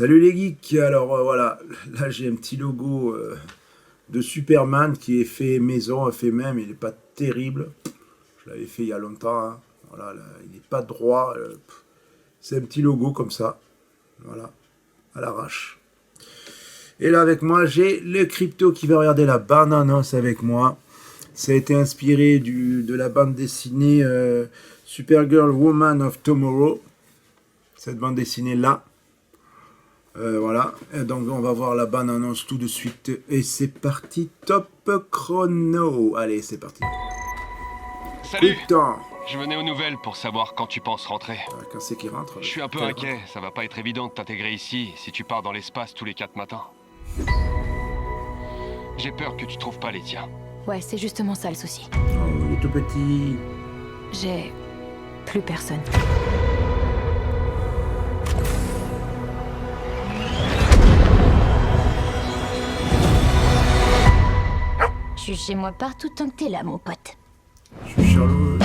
Salut les geeks, alors voilà, là j'ai un petit logo de Superman qui est fait maison, fait même, il n'est pas terrible, je l'avais fait il y a longtemps, hein. Voilà, là, il n'est pas droit, c'est un petit logo comme ça, voilà, à l'arrache. Et là avec moi j'ai le crypto qui va regarder la bande-annonce avec moi, ça a été inspiré de la bande dessinée Supergirl Woman of Tomorrow, cette bande dessinée là. Voilà, et donc on va voir la bande-annonce tout de suite. Et c'est parti, top chrono. Allez, c'est parti. Salut. Putain. Je venais aux nouvelles pour savoir quand tu penses rentrer. Quand c'est qui rentre? Je suis un peu inquiet, ça va pas être évident de t'intégrer ici si tu pars dans l'espace tous les 4 matins. J'ai peur que tu trouves pas les tiens. Ouais, c'est justement ça le souci. Oh, il est tout petit. J'ai plus personne. Jugez-moi partout tant que t'es là, mon pote. Je suis Charlot.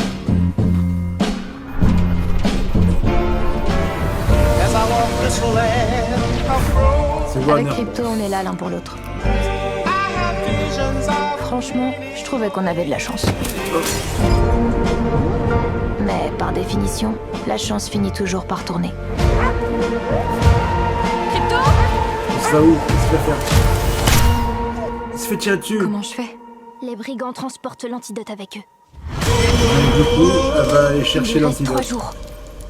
C'est Avec Warner. Crypto, on est là l'un pour l'autre. Franchement, je trouvais qu'on avait de la chance. Mais par définition, la chance finit toujours par tourner. Crypto! Il se va où? Il se fait faire. Il se fait tirer dessus. Comment je fais? Les brigands transportent l'antidote avec eux. Du coup, elle va aller Il chercher lui reste 3 l'antidote. jours.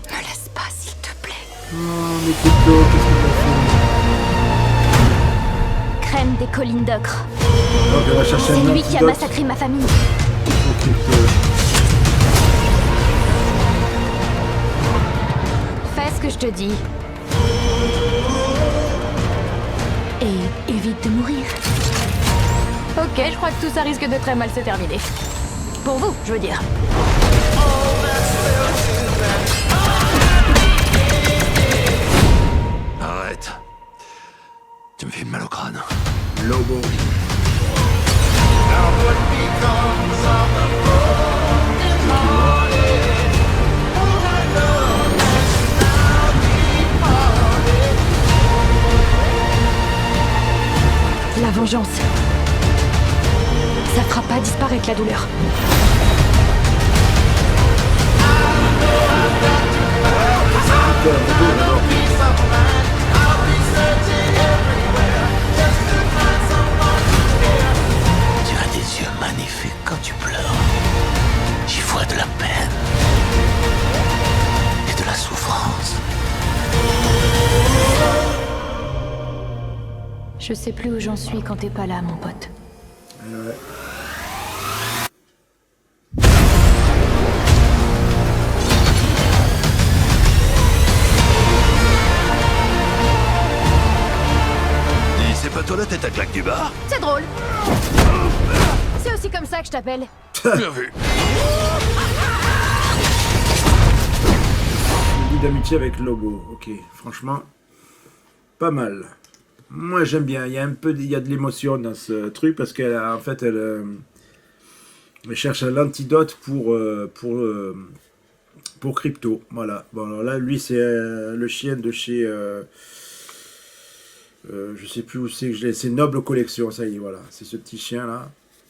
Me laisse pas, s'il te plaît. Oh, mais Crypto, qu'est-ce que t'as Crème des collines d'ocre. fait? Donc elle va chercher C'est un lui qui a antidote. massacré ma famille. Oh, Crypto. Fais ce que je te dis. Et évite de mourir. Ok, je crois que tout ça risque de très mal se terminer. Pour vous, je veux dire. Arrête. Tu me fais mal au crâne. Lobo. La vengeance. Ça fera pas disparaître la douleur. Tu as des yeux magnifiques quand tu pleures. J'y vois de la peine. Et de la souffrance. Je sais plus où j'en suis quand t'es pas là, mon pote. Ouais. Dis, c'est pas toi la tête à claque du bar? C'est drôle. C'est aussi comme ça que je t'appelle. Bien vu. Lie d'amitié avec Lobo. Ok, franchement, pas mal. Moi j'aime bien. Il y a de l'émotion dans ce truc parce qu'elle en fait elle cherche l'antidote pour Crypto. Voilà. Bon alors là lui c'est le chien de chez je sais plus où c'est que je l'ai. C'est Noble Collection. Ça y est, voilà. C'est ce petit chien là.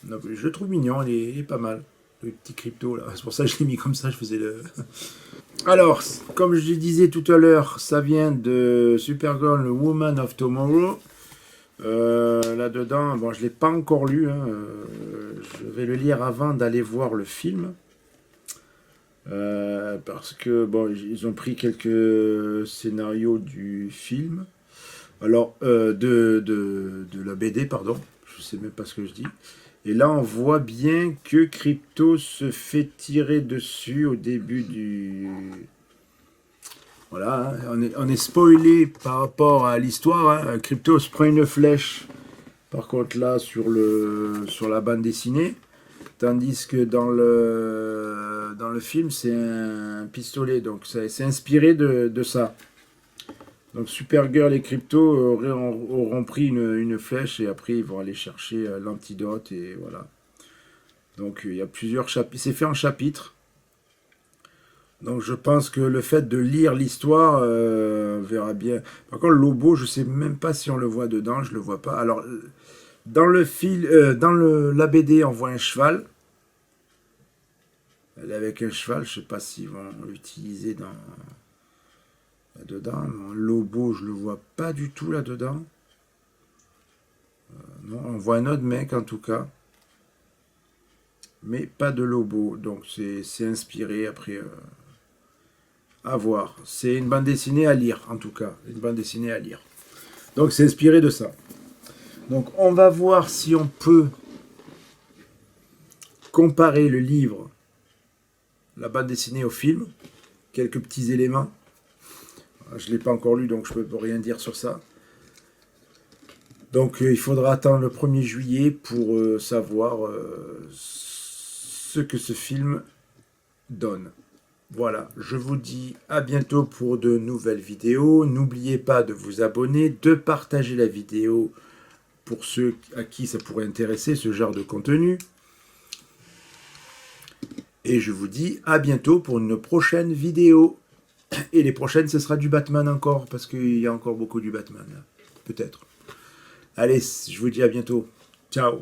Je le trouve mignon. Il est pas mal. Le petit Crypto là. C'est pour ça que je l'ai mis comme ça. Je faisais le. Alors, comme je disais tout à l'heure, ça vient de Supergirl Woman of Tomorrow. Là-dedans, bon, je ne l'ai pas encore lu. Hein, je vais le lire avant d'aller voir le film. Parce que, bon, ils ont pris quelques scénarios du film. Alors, de la BD, pardon. Je ne sais même pas ce que je dis. Et là, on voit bien que Crypto se fait tirer dessus au début du... Voilà, hein, on est spoilé par rapport à l'histoire. Hein. Crypto se prend une flèche, par contre là, sur la bande dessinée. Tandis que dans le film, c'est un pistolet. Donc, c'est inspiré de ça. Donc Supergirl et Crypto auront pris une flèche et après ils vont aller chercher l'antidote et voilà. Donc il y a plusieurs chapitres. C'est fait en chapitres. Donc je pense que le fait de lire l'histoire, on verra bien. Par contre, Lobo, je sais même pas si on le voit dedans, je le vois pas. Alors, dans le la BD, on voit un cheval. Elle est avec un cheval, je sais pas s'ils vont l'utiliser là-dedans. Lobo, je le vois pas du tout là-dedans. Non, on voit un autre mec en tout cas. Mais pas de Lobo. Donc c'est inspiré après... à voir. C'est une bande dessinée à lire, en tout cas. Une bande dessinée à lire. Donc, c'est inspiré de ça. Donc, on va voir si on peut comparer le livre, la bande dessinée au film. Quelques petits éléments. Je ne l'ai pas encore lu, donc je ne peux rien dire sur ça. Donc, il faudra attendre le 1er juillet pour savoir ce que ce film donne. Voilà, je vous dis à bientôt pour de nouvelles vidéos. N'oubliez pas de vous abonner, de partager la vidéo pour ceux à qui ça pourrait intéresser ce genre de contenu. Et je vous dis à bientôt pour une prochaine vidéo. Et les prochaines, ce sera du Batman encore, parce qu'il y a encore beaucoup du Batman. Peut-être. Allez, je vous dis à bientôt. Ciao.